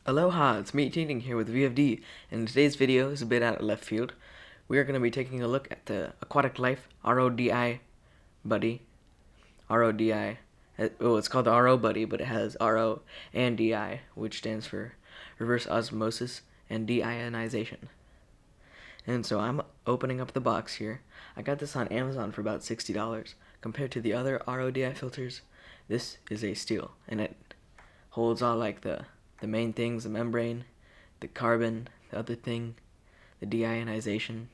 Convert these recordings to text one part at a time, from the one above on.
Aloha, it's me Ting here with V.F.D, and today's video is a bit out of left field. We are going to be taking a look at the Aquaticlife RO+DI Buddie. RO+DI. Oh, it's called the RO Buddie, but it has RO and DI, which stands for reverse osmosis and deionization. And so I'm opening up the box here. I got this on Amazon for about $60. Compared to the other RO+DI filters, this is a steal, and it holds all like the main things, the membrane, the carbon, the other thing, the deionization.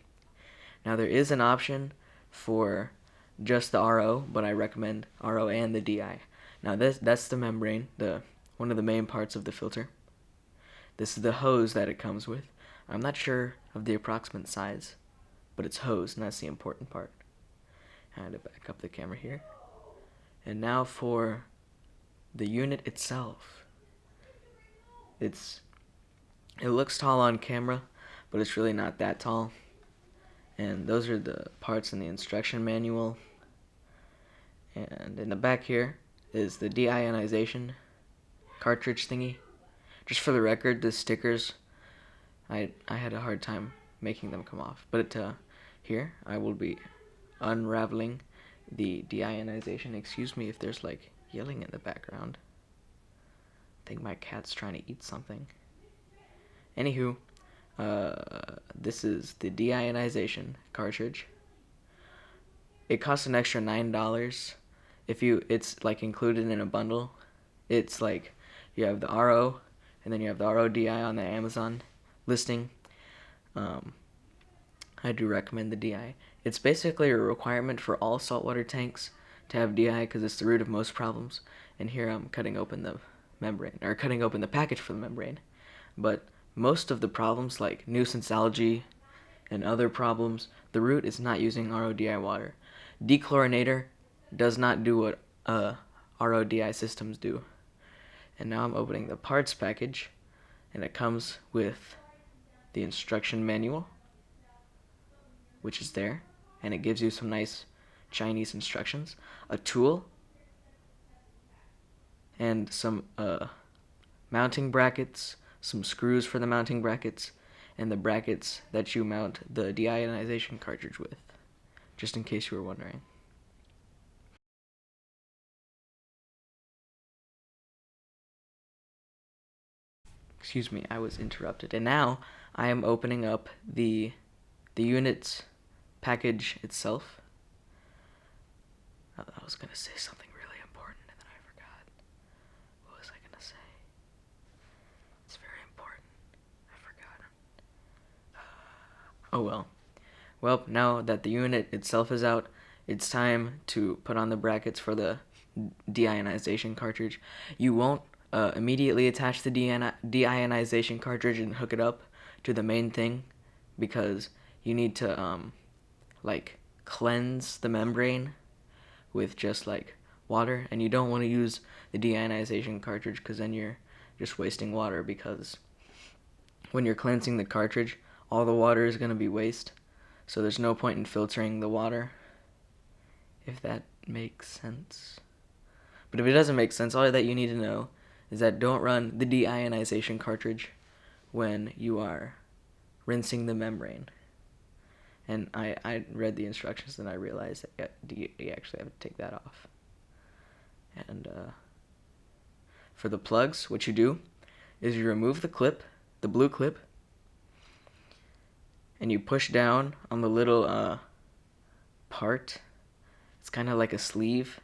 Now there is an option for just the RO, but I recommend RO and the DI. Now that's the membrane, one of the main parts of the filter. This is the hose that it comes with. I'm not sure of the approximate size, but it's hose, and that's the important part. I had to back up the camera here. And now for the unit itself. It looks tall on camera, but it's really not that tall. And those are the parts in the instruction manual. And in the back here is the deionization cartridge thingy. Just for the record, the stickers, I had a hard time making them come off. But here I will be unraveling the deionization. Excuse me if there's like yelling in the background. I think my cat's trying to eat something. Anywho, this is the deionization cartridge. It costs an extra $9 it's like included in a bundle. It's like you have the RO and then you have the RO+DI on the Amazon listing. I do recommend the DI. It's basically a requirement for all saltwater tanks to have DI because it's the root of most problems. And here I'm cutting open the membrane, or cutting open the package for the membrane. But most of the problems, like nuisance algae and other problems, the root is not using RO+DI water. Dechlorinator does not do what RO+DI systems do. And now I'm opening the parts package, and it comes with the instruction manual, which is there, and it gives you some nice Chinese instructions, a tool, and some mounting brackets, some screws for the mounting brackets, and the brackets that you mount the deionization cartridge with, just in case you were wondering. Excuse me, I was interrupted. And now I am opening up the unit's package itself. I was going to say something really important and then I forgot. What was I going to say? It's very important. I forgot. Oh well. Well, now that the unit itself is out, it's time to put on the brackets for the deionization cartridge. You won't immediately attach the deionization cartridge and hook it up to the main thing because you need to like cleanse the membrane with just like water, and you don't want to use the deionization cartridge because then you're just wasting water, because when you're cleansing the cartridge all the water is going to be waste, so there's no point in filtering the water, if that makes sense. But if it doesn't make sense, all that you need to know is that don't run the deionization cartridge when you are rinsing the membrane. And I read the instructions and I realized that you actually have to take that off. And for the plugs, what you do is you remove the clip, the blue clip, and you push down on the little part. It's kind of like a sleeve.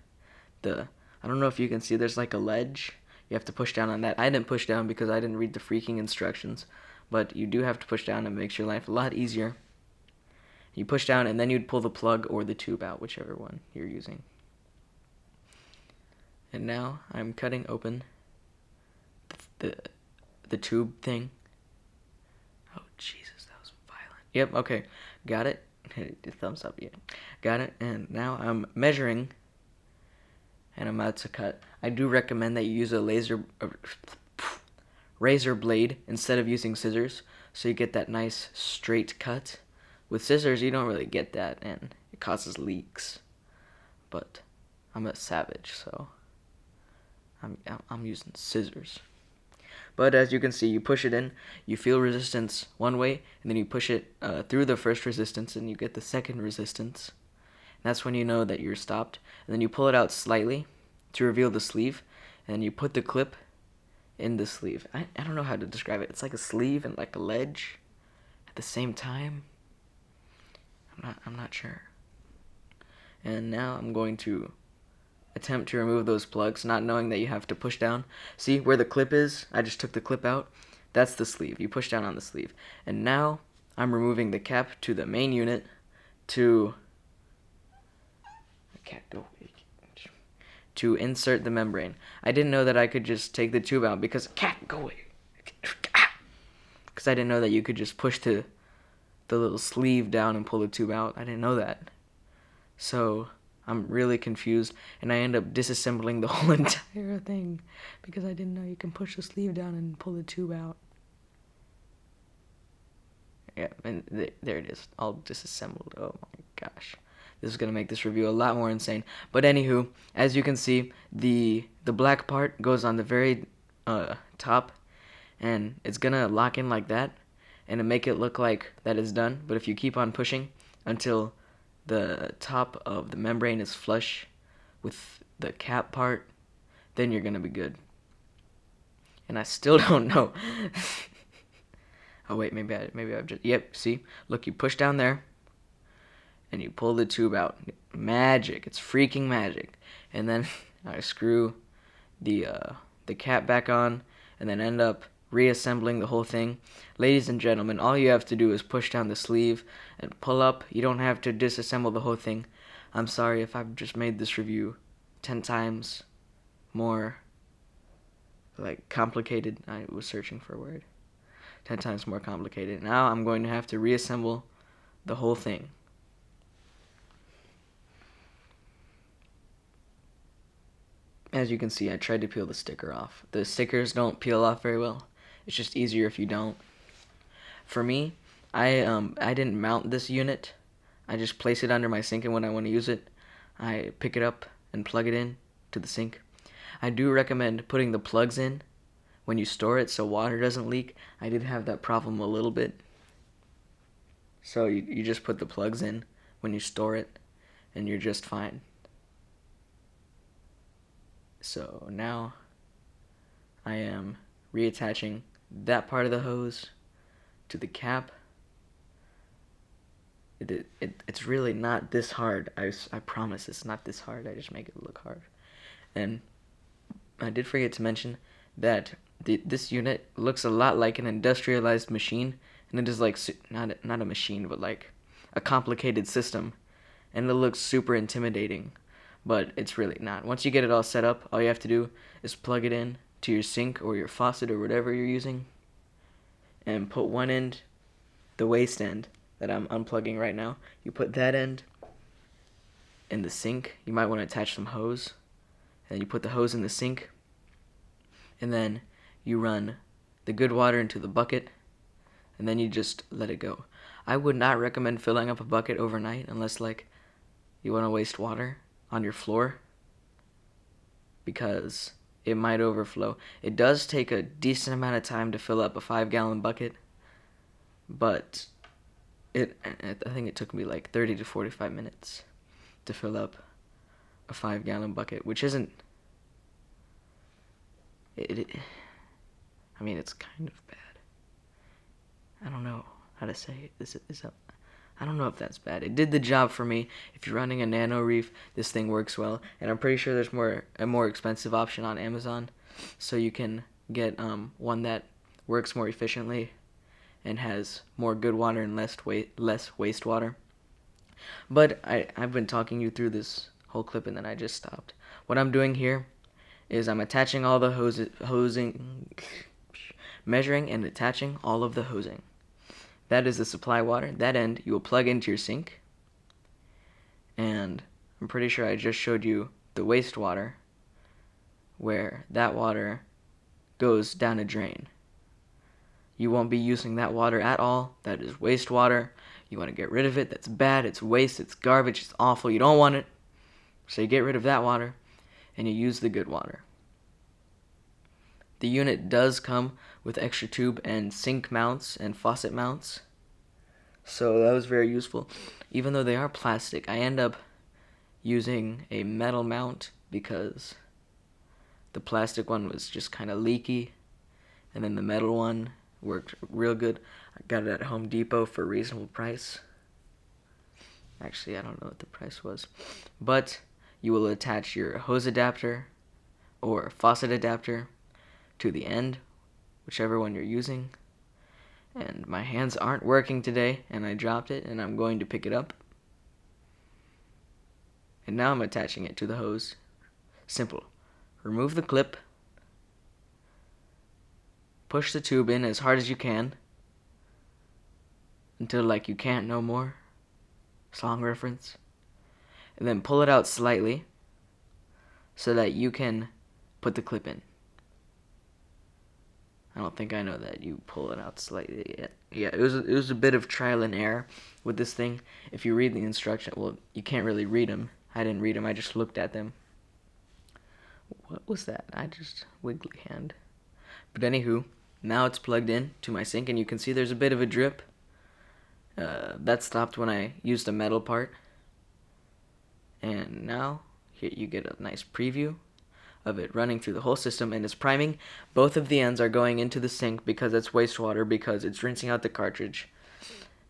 I don't know if you can see, there's like a ledge. You have to push down on that. I didn't push down because I didn't read the freaking instructions, but you do have to push down. It makes your life a lot easier. You push down and then you'd pull the plug or the tube out, whichever one you're using. And now I'm cutting open the tube thing. Oh Jesus, that was violent. Yep, okay, got it. Thumbs up, yeah, got it. And now I'm measuring, and I'm about to cut. I do recommend that you use a razor blade instead of using scissors, so you get that nice straight cut. With scissors, you don't really get that, and it causes leaks. But I'm a savage, so I'm using scissors. But as you can see, you push it in, you feel resistance one way, and then you push it through the first resistance, and you get the second resistance. And that's when you know that you're stopped. And then you pull it out slightly to reveal the sleeve, and you put the clip in the sleeve. I don't know how to describe it. It's like a sleeve and like a ledge at the same time. I'm not sure. And now I'm going to attempt to remove those plugs, not knowing that you have to push down. See where the clip is? I just took the clip out. That's the sleeve. You push down on the sleeve. And now I'm removing the cap to the main unit to insert the membrane. I didn't know that I could just take the tube out because go away. Because I didn't know that you could just push the little sleeve down and pull the tube out. I didn't know that. So I'm really confused, and I end up disassembling the whole entire thing because I didn't know you can push the sleeve down and pull the tube out. Yeah, and there it is, all disassembled. Oh my gosh. This is going to make this review a lot more insane. But anywho, as you can see, the black part goes on the very top, and it's going to lock in like that, and to make it look like that is done. But if you keep on pushing until the top of the membrane is flush with the cap part, then you're going to be good. And I still don't know. Oh wait, maybe I've just, yep, see? Look, you push down there, and you pull the tube out. Magic. It's freaking magic. And then I screw the cap back on, and then end up reassembling the whole thing. Ladies and gentlemen, all you have to do is push down the sleeve and pull up. You don't have to disassemble the whole thing. I'm sorry if I've just made this review 10 times more complicated. I was searching for a word. 10 times more complicated. Now I'm going to have to reassemble the whole thing. As you can see, I tried to peel the sticker off. The stickers don't peel off very well. It's just easier if you don't. For me, I didn't mount this unit. I just place it under my sink, and when I want to use it, I pick it up and plug it in to the sink. I do recommend putting the plugs in when you store it so water doesn't leak. I did have that problem a little bit. So you just put the plugs in when you store it, and you're just fine. So now I am reattaching that part of the hose to the cap. It's really not this hard. I promise it's not this hard. I just make it look hard. And I did forget to mention that this unit looks a lot like an industrialized machine, and it is like not a machine, but like a complicated system, and it looks super intimidating. But it's really not. Once you get it all set up, all you have to do is plug it in to your sink or your faucet or whatever you're using, and put one end, the waste end that I'm unplugging right now, you put that end in the sink. You might want to attach some hose, and you put the hose in the sink, and then you run the good water into the bucket, and then you just let it go. I would not recommend filling up a bucket overnight unless you want to waste water on your floor, because it might overflow. It does take a decent amount of time to fill up a 5-gallon bucket, but I think it took me 30 to 45 minutes to fill up a 5-gallon bucket, which isn't I mean, it's kind of bad. I don't know how to say it. I don't know if that's bad. It did the job for me. If you're running a nano reef, this thing works well. And I'm pretty sure there's a more expensive option on Amazon, so you can get one that works more efficiently and has more good water and less wastewater. But I've been talking you through this whole clip, and then I just stopped. What I'm doing here is I'm attaching all the measuring and attaching all of the hosing. That is the supply water. That end you will plug into your sink. And I'm pretty sure I just showed you the wastewater, where that water goes down a drain. You won't be using that water at all. That is wastewater. You want to get rid of it. That's bad. It's waste. It's garbage. It's awful. You don't want it. So you get rid of that water, and you use the good water. The unit does come with extra tube and sink mounts and faucet mounts. So that was very useful. Even though they are plastic, I end up using a metal mount because the plastic one was just kind of leaky, and then the metal one worked real good. I got it at Home Depot for a reasonable price. Actually, I don't know what the price was. But you will attach your hose adapter or faucet adapter to the end, whichever one you're using. And my hands aren't working today, and I dropped it, and I'm going to pick it up. And now I'm attaching it to the hose. Simple. Remove the clip. Push the tube in as hard as you can until like you can't no more. Song reference. And then pull it out slightly so that you can put the clip in. I don't think I know that you pull it out slightly yet. Yeah, it was a bit of trial and error with this thing. If you read the instruction, well, you can't really read them. I didn't read them. I just looked at them. What was that? I just wiggly hand. But anywho, now it's plugged in to my sink, and you can see there's a bit of a drip. That stopped when I used a metal part. And now here you get a nice preview of it running through the whole system, and it's priming. Both of the ends are going into the sink because it's wastewater, because it's rinsing out the cartridge.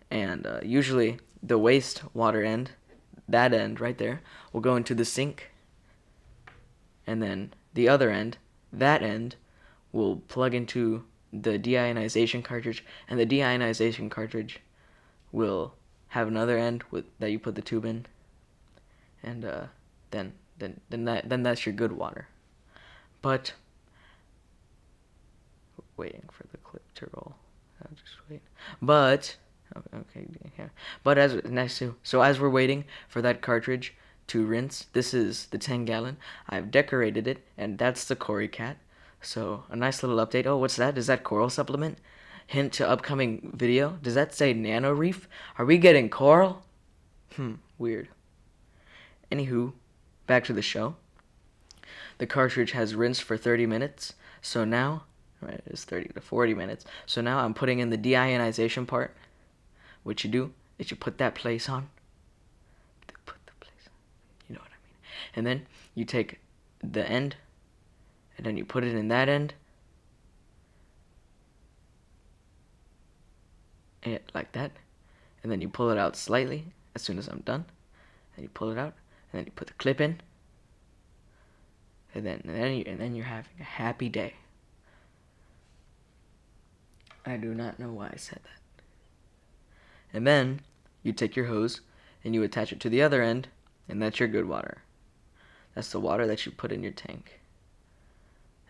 And usually the wastewater end, that end right there, will go into the sink, and then the other end, that end, will plug into the deionization cartridge, and the deionization cartridge will have another end that you put the tube in, and then that's your good water. But waiting for the clip to roll. I'll just wait. But okay, yeah. But as we're waiting for that cartridge to rinse, this is the 10-gallon. I've decorated it, and that's the Cory cat. So a nice little update. Oh, what's that? Is that coral supplement? Hint to upcoming video. Does that say nano reef? Are we getting coral? Weird. Anywho, back to the show. The cartridge has rinsed for 30 minutes. So now, right, it's 30 to 40 minutes. So now I'm putting in the deionization part. What you do is you put that place on. You know what I mean. And then you take the end, and then you put it in that end. And like that. And then you pull it out slightly as soon as I'm done. And you pull it out, and then you put the clip in. And then you're having a happy day. I do not know why I said that. And then you take your hose and you attach it to the other end, and that's your good water. That's the water that you put in your tank.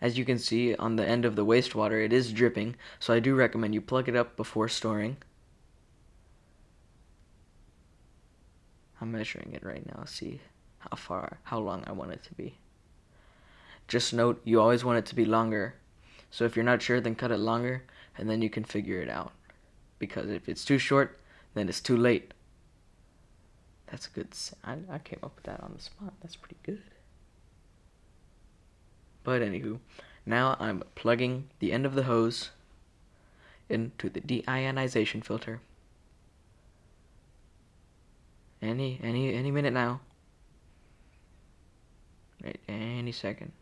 As you can see on the end of the wastewater, it is dripping, so I do recommend you plug it up before storing. I'm measuring it right now, see how long I want it to be. Just note, you always want it to be longer. So if you're not sure, then cut it longer, and then you can figure it out. Because if it's too short, then it's too late. That's a good... I came up with that on the spot. That's pretty good. But anywho, now I'm plugging the end of the hose into the deionization filter. Any minute now. Right, any second.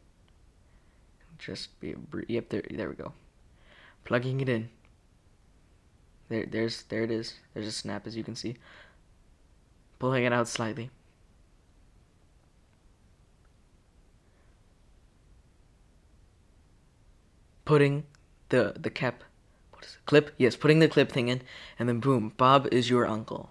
Just be yep, there we go. Plugging it in. There it is. There's a snap, as you can see. Pulling it out slightly. Putting the cap, what is it? Clip? Yes, putting the clip thing in, and then boom, Bob is your uncle.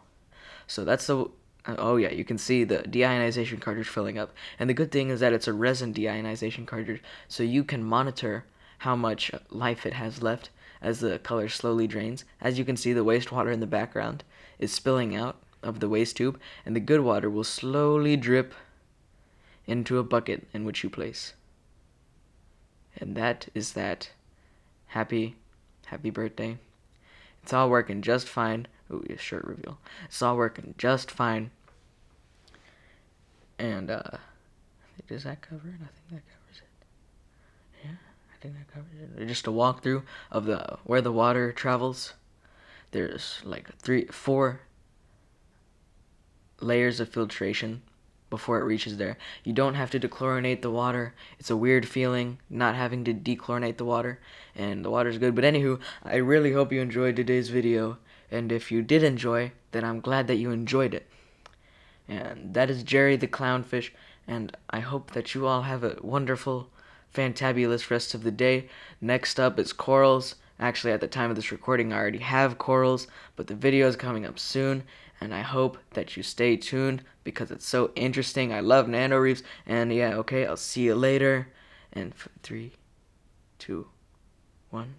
So that's the oh yeah, you can see the deionization cartridge filling up. And the good thing is that it's a resin deionization cartridge, so you can monitor how much life it has left as the color slowly drains. As you can see, the wastewater in the background is spilling out of the waste tube, and the good water will slowly drip into a bucket in which you place. And that is that. Happy birthday. It's all working just fine. Ooh, yeah, shirt reveal. It's all working just fine. And does that cover it? I think that covers it. Yeah, I just a walkthrough of where the water travels. There's like 4 layers of filtration before it reaches there. You don't have to dechlorinate the water. It's a weird feeling not having to dechlorinate the water, and the water's good. But anywho, I really hope you enjoyed today's video, and if you did enjoy, then I'm glad that you enjoyed it. And that is Jerry the clownfish, and I hope that you all have a wonderful, fantabulous rest of the day. Next up is corals. Actually, at the time of this recording, I already have corals, but the video is coming up soon, and I hope that you stay tuned because it's so interesting. I love nano reefs, and yeah, okay, I'll see you later. And 3, 2, 1.